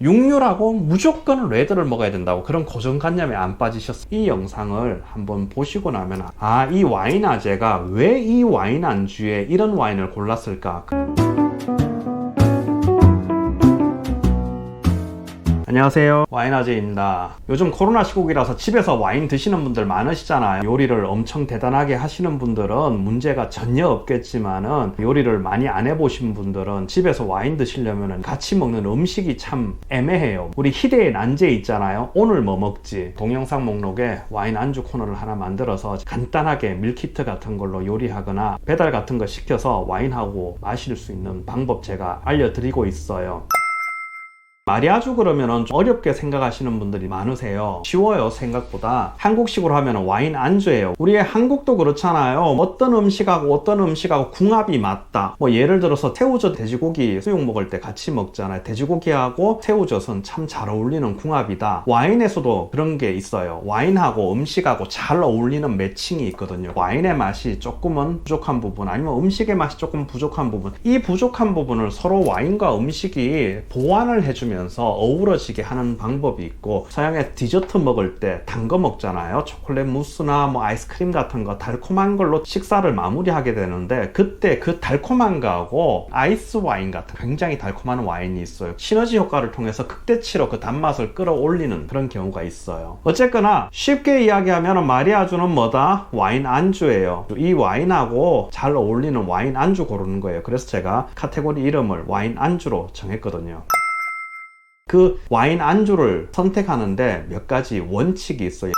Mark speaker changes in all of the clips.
Speaker 1: 육류라고 무조건 레드를 먹어야 된다고 그런 고정관념에 안 빠지셨어요. 이 영상을 한번 보시고 나면 이 와인 아재가 왜 이 와인 안주에 이런 와인을 골랐을까? 안녕하세요, 와인아재입니다. 요즘 코로나 시국이라서 집에서 와인 드시는 분들 많으시잖아요. 요리를 엄청 대단하게 하시는 분들은 문제가 전혀 없겠지만은 요리를 많이 안 해보신 분들은 집에서 와인 드시려면 같이 먹는 음식이 참 애매해요. 우리 희대의 난제 있잖아요. 오늘 뭐 먹지? 동영상 목록에 와인 안주 코너를 하나 만들어서 간단하게 밀키트 같은 걸로 요리하거나 배달 같은 거 시켜서 와인하고 마실 수 있는 방법 제가 알려드리고 있어요. 마리아주 그러면은 좀 어렵게 생각하시는 분들이 많으세요. 쉬워요. 생각보다. 한국식으로 하면 와인 안주예요. 우리의 한국도 그렇잖아요. 어떤 음식하고 궁합이 맞다. 뭐 예를 들어서 새우젓 돼지고기 수육 먹을 때 같이 먹잖아요. 돼지고기하고 새우젓은 참 잘 어울리는 궁합이다. 와인에서도 그런 게 있어요. 와인하고 음식하고 잘 어울리는 매칭이 있거든요. 와인의 맛이 조금은 부족한 부분, 아니면 음식의 맛이 조금 부족한 부분, 이 부족한 부분을 서로 와인과 음식이 보완을 해주면 어우러지게 하는 방법이 있고, 서양의 디저트 먹을 때 단 거 먹잖아요. 초콜릿 무스나 뭐 아이스크림 같은 거 달콤한 걸로 식사를 마무리하게 되는데, 그때 그 달콤한 거하고 아이스 와인 같은 굉장히 달콤한 와인이 있어요. 시너지 효과를 통해서 극대치로 그 단맛을 끌어올리는 그런 경우가 있어요. 어쨌거나 쉽게 이야기하면 마리아주는 뭐다? 와인 안주예요. 이 와인하고 잘 어울리는 와인 안주 고르는 거예요. 그래서 제가 카테고리 이름을 와인 안주로 정했거든요. 그 와인 안주를 선택하는데 몇 가지 원칙이 있어요.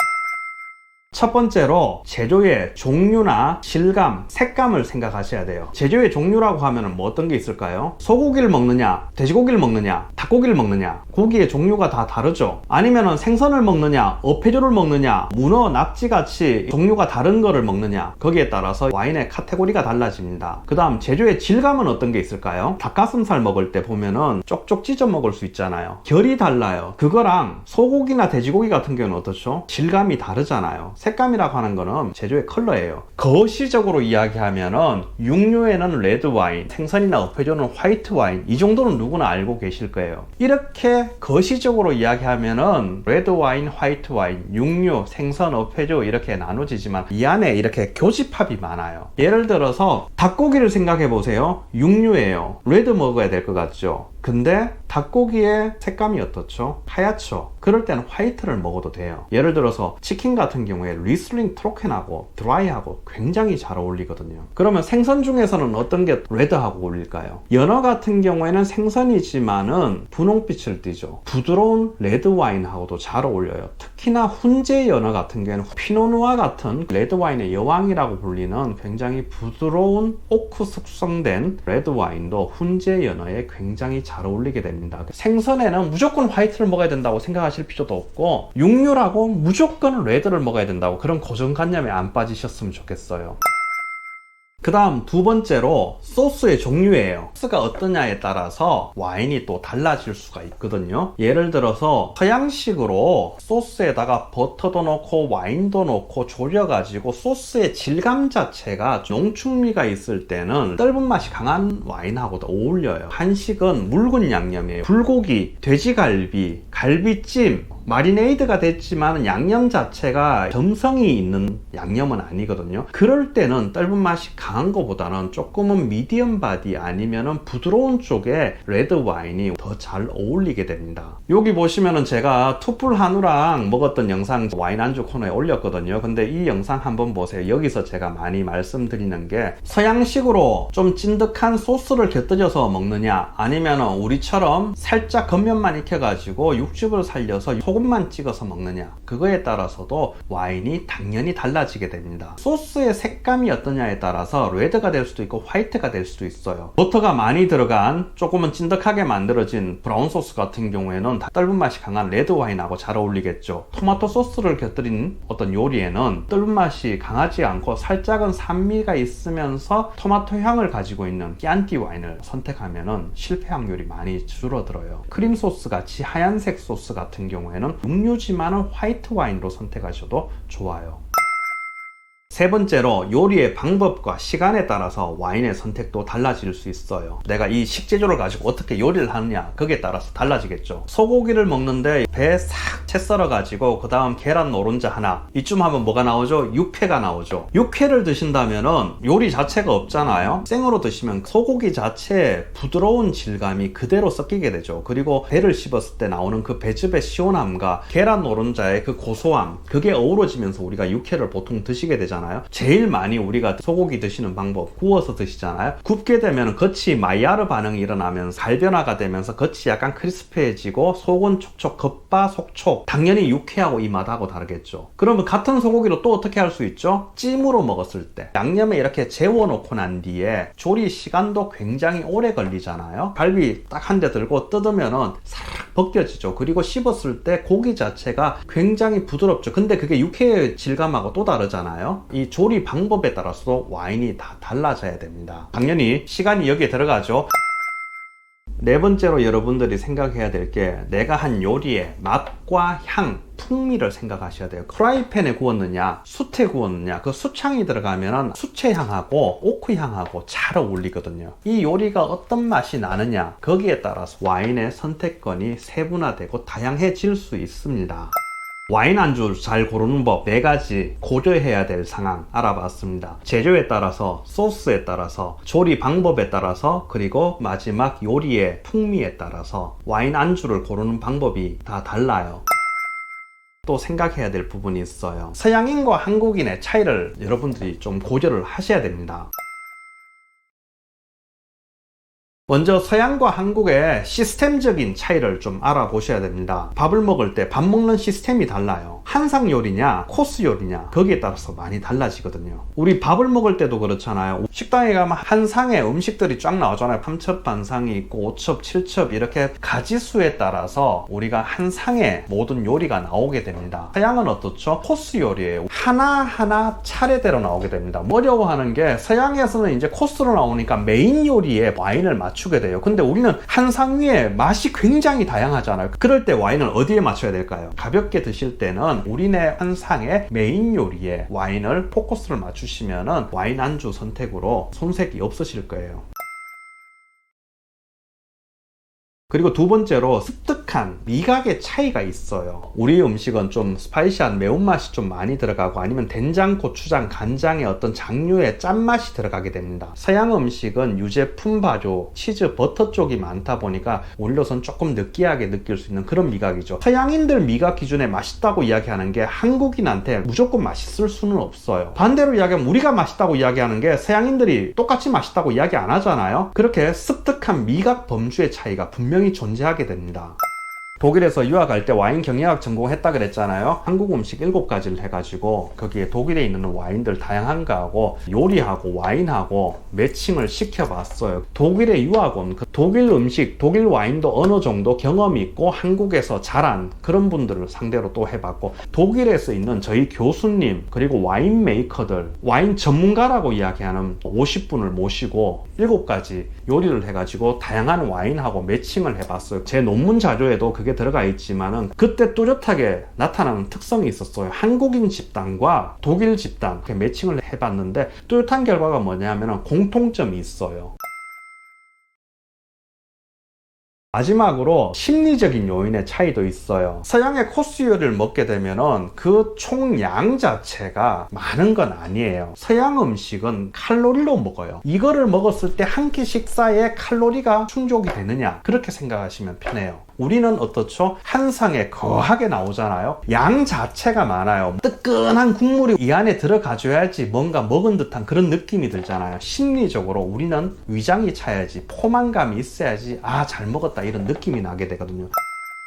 Speaker 1: 첫 번째로 제조의 종류나 질감, 색감을 생각하셔야 돼요. 제조의 종류라고 하면 뭐 어떤 게 있을까요? 소고기를 먹느냐, 돼지고기를 먹느냐, 닭고기를 먹느냐, 고기의 종류가 다 다르죠. 아니면은 생선을 먹느냐, 어패류를 먹느냐, 문어, 낙지같이 종류가 다른 거를 먹느냐, 거기에 따라서 와인의 카테고리가 달라집니다. 그 다음 제조의 질감은 어떤 게 있을까요? 닭가슴살 먹을 때 보면은 쪽쪽 찢어 먹을 수 있잖아요. 결이 달라요. 그거랑 소고기나 돼지고기 같은 경우는 어떻죠? 질감이 다르잖아요. 색감이라고 하는 거는 제조의 컬러예요. 거시적으로 이야기하면은 육류에는 레드 와인, 생선이나 어패류는 화이트 와인, 이 정도는 누구나 알고 계실 거예요. 이렇게 거시적으로 이야기하면은 레드 와인, 화이트 와인, 육류, 생선, 어패류 이렇게 나눠지지만 이 안에 이렇게 교집합이 많아요. 예를 들어서 닭고기를 생각해 보세요. 육류예요. 레드 먹어야 될 것 같죠? 근데 닭고기의 색감이 어떻죠? 하얗죠? 그럴 때는 화이트를 먹어도 돼요. 예를 들어서 치킨 같은 경우에 리슬링 트로켄하고 드라이하고 굉장히 잘 어울리거든요. 그러면 생선 중에서는 어떤 게 레드하고 어울릴까요? 연어 같은 경우에는 생선이지만은 분홍빛을 띠죠. 부드러운 레드 와인하고도 잘 어울려요. 특히나 훈제 연어 같은 경우에는 피노누아 같은 레드 와인의 여왕이라고 불리는 굉장히 부드러운 오크 숙성된 레드 와인도 훈제 연어에 굉장히 잘 어울리게 됩니다. 생선에는 무조건 화이트를 먹어야 된다고 생각하실 필요도 없고, 육류라고 무조건 레드를 먹어야 된다고 그런 고정관념에 안 빠지셨으면 좋겠어요. 그 다음 두 번째로 소스의 종류예요. 소스가 어떠냐에 따라서 와인이 또 달라질 수가 있거든요. 예를 들어서 서양식으로 소스에다가 버터도 넣고 와인도 넣고 졸여가지고 소스의 질감 자체가 농축미가 있을 때는 떫은 맛이 강한 와인하고도 어울려요. 한식은 묽은 양념이에요. 불고기, 돼지갈비, 갈비찜, 마리네이드가 됐지만 양념 자체가 점성이 있는 양념은 아니거든요. 그럴 때는 떫은 맛이 강한 것보다는 조금은 미디엄 바디 아니면은 부드러운 쪽에 레드 와인이 더 잘 어울리게 됩니다. 여기 보시면은 제가 투뿔 한우랑 먹었던 영상 와인 안주 코너에 올렸거든요. 근데 이 영상 한번 보세요. 여기서 제가 많이 말씀드리는 게, 서양식으로 좀 찐득한 소스를 곁들여서 먹느냐, 아니면은 우리처럼 살짝 겉면만 익혀가지고 육즙을 살려서 소금만 찍어서 먹느냐, 그거에 따라서도 와인이 당연히 달라지게 됩니다. 소스의 색감이 어떠냐에 따라서 레드가 될 수도 있고 화이트가 될 수도 있어요. 버터가 많이 들어간 조금은 찐득하게 만들어진 브라운 소스 같은 경우에는 떫은 맛이 강한 레드 와인하고 잘 어울리겠죠. 토마토 소스를 곁들인 어떤 요리에는 떫은 맛이 강하지 않고 살짝은 산미가 있으면서 토마토 향을 가지고 있는 끼안티 와인을 선택하면은 실패 확률이 많이 줄어들어요. 크림 소스 같이 하얀색 소스 같은 경우에는 육류지만은 화이트 와인으로 선택하셔도 좋아요. 세 번째로 요리의 방법과 시간에 따라서 와인의 선택도 달라질 수 있어요. 내가 이 식재료를 가지고 어떻게 요리를 하느냐 거기에 따라서 달라지겠죠. 소고기를 먹는데 배 싹 채 썰어 가지고 그 다음 계란 노른자 하나 이쯤 하면 뭐가 나오죠? 육회가 나오죠. 육회를 드신다면은 요리 자체가 없잖아요. 생으로 드시면 소고기 자체의 부드러운 질감이 그대로 섞이게 되죠. 그리고 배를 씹었을 때 나오는 그 배즙의 시원함과 계란 노른자의 그 고소함 그게 어우러지면서 우리가 육회를 보통 드시게 되잖아요. 제일 많이 우리가 소고기 드시는 방법 구워서 드시잖아요. 굽게 되면 겉이 마이야르 반응이 일어나면서 갈변화가 되면서 겉이 약간 크리스피해지고 속은 촉촉 겉바속촉. 당연히 육회하고 이 맛하고 다르겠죠. 그러면 같은 소고기로 또 어떻게 할 수 있죠? 찜으로 먹었을 때 양념에 이렇게 재워놓고 난 뒤에 조리 시간도 굉장히 오래 걸리잖아요. 갈비 딱 한 대 들고 뜯으면은 싹 벗겨지죠. 그리고 씹었을 때 고기 자체가 굉장히 부드럽죠. 근데 그게 육회의 질감하고 또 다르잖아요. 이 조리 방법에 따라서 와인이 다 달라져야 됩니다. 당연히 시간이 여기에 들어가죠. 네 번째로 여러분들이 생각해야 될 게 내가 한 요리의 맛과 향, 풍미를 생각하셔야 돼요. 프라이팬에 구웠느냐, 숯에 구웠느냐, 그 숯향이 들어가면 수채향하고 오크향하고 잘 어울리거든요. 이 요리가 어떤 맛이 나느냐, 거기에 따라서 와인의 선택권이 세분화되고 다양해질 수 있습니다. 와인 안주 잘 고르는 법 4가지 고려해야 될 상황 알아봤습니다. 재료에 따라서, 소스에 따라서, 조리 방법에 따라서, 그리고 마지막 요리의 풍미에 따라서 와인 안주를 고르는 방법이 다 달라요. 또 생각해야 될 부분이 있어요. 서양인과 한국인의 차이를 여러분들이 좀 고려를 하셔야 됩니다. 먼저 서양과 한국의 시스템적인 차이를 좀 알아보셔야 됩니다. 밥을 먹을 때 밥 먹는 시스템이 달라요. 한상 요리냐 코스 요리냐 거기에 따라서 많이 달라지거든요. 우리 밥을 먹을 때도 그렇잖아요. 식당에 가면 한 상에 음식들이 쫙 나오잖아요. 3첩 반상이 있고 5첩 7첩 이렇게 가지수에 따라서 우리가 한 상에 모든 요리가 나오게 됩니다. 서양은 어떻죠? 코스 요리예요. 하나하나 차례대로 나오게 됩니다. 어려워하는 게 서양에서는 이제 코스로 나오니까 메인 요리에 와인을 맞추게 돼요. 근데 우리는 한 상 위에 맛이 굉장히 다양하잖아요. 그럴 때 와인을 어디에 맞춰야 될까요? 가볍게 드실 때는 우리네 한 상의 메인 요리에 와인을 포커스를 맞추시면은 와인 안주 선택으로 손색이 없으실 거예요. 그리고 두 번째로 습득한 미각의 차이가 있어요. 우리 음식은 좀 스파이시한 매운맛이 좀 많이 들어가고 아니면 된장, 고추장, 간장의 어떤 장류의 짠맛이 들어가게 됩니다. 서양 음식은 유제품 발효, 치즈, 버터 쪽이 많다 보니까 올려선 조금 느끼하게 느낄 수 있는 그런 미각이죠. 서양인들 미각 기준에 맛있다고 이야기하는 게 한국인한테 무조건 맛있을 수는 없어요. 반대로 이야기하면 우리가 맛있다고 이야기하는 게 서양인들이 똑같이 맛있다고 이야기 안 하잖아요. 그렇게 습득한 미각 범주의 차이가 분명히 존재하게 됩니다. 독일에서 유학할 때 와인 경영학 전공했다 그랬잖아요. 한국 음식 7가지를 해가지고 거기에 독일에 있는 와인들 다양한 거하고 요리하고 와인하고 매칭을 시켜봤어요. 독일에 유학 온 독일 음식, 독일 와인도 어느 정도 경험이 있고 한국에서 자란 그런 분들을 상대로 또 해봤고 독일에서 있는 저희 교수님 그리고 와인 메이커들, 와인 전문가라고 이야기하는 50분을 모시고 7가지 요리를 해가지고 다양한 와인하고 매칭을 해봤어요. 제 논문 자료에도 그게 들어가 있지만은 그때 뚜렷하게 나타나는 특성이 있었어요. 한국인 집단과 독일 집단 이렇게 매칭을 해봤는데 뚜렷한 결과가 뭐냐면은 공통점이 있어요. 마지막으로 심리적인 요인의 차이도 있어요. 서양의 코스 요리를 먹게 되면은 그 총량 자체가 많은 건 아니에요. 서양 음식은 칼로리로 먹어요. 이거를 먹었을 때 한 끼 식사에 칼로리가 충족이 되느냐 그렇게 생각하시면 편해요. 우리는 어떻죠? 한 상에 거하게 나오잖아요. 양 자체가 많아요. 뜨끈한 국물이 이 안에 들어가줘야지 뭔가 먹은 듯한 그런 느낌이 들잖아요. 심리적으로 우리는 위장이 차야지, 포만감이 있어야지 잘 먹었다 이런 느낌이 나게 되거든요.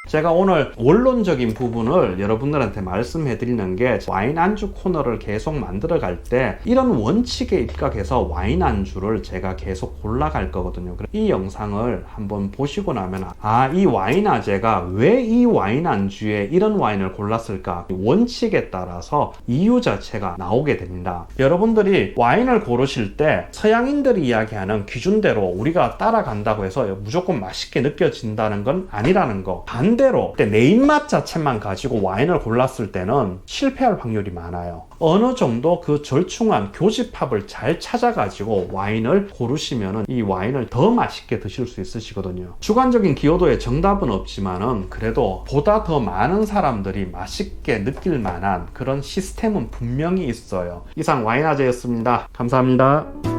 Speaker 1: 제가 오늘 원론적인 부분을 여러분들한테 말씀해 드리는 게 와인 안주 코너를 계속 만들어 갈 때 이런 원칙에 입각해서 와인 안주를 제가 계속 골라갈 거거든요. 이 영상을 한번 보시고 나면 이 와인 아재가 왜 이 와인 안주에 이런 와인을 골랐을까 원칙에 따라서 이유 자체가 나오게 됩니다. 여러분들이 와인을 고르실 때 서양인들이 이야기하는 기준대로 우리가 따라간다고 해서 무조건 맛있게 느껴진다는 건 아니라는 거. 반대로 내 입맛 자체만 가지고 와인을 골랐을 때는 실패할 확률이 많아요. 어느 정도 그 절충한 교집합을 잘 찾아가지고 와인을 고르시면은 이 와인을 더 맛있게 드실 수 있으시거든요. 주관적인 기여도에 정답은 없지만은 그래도 보다 더 많은 사람들이 맛있게 느낄 만한 그런 시스템은 분명히 있어요. 이상 와인아재였습니다. 감사합니다.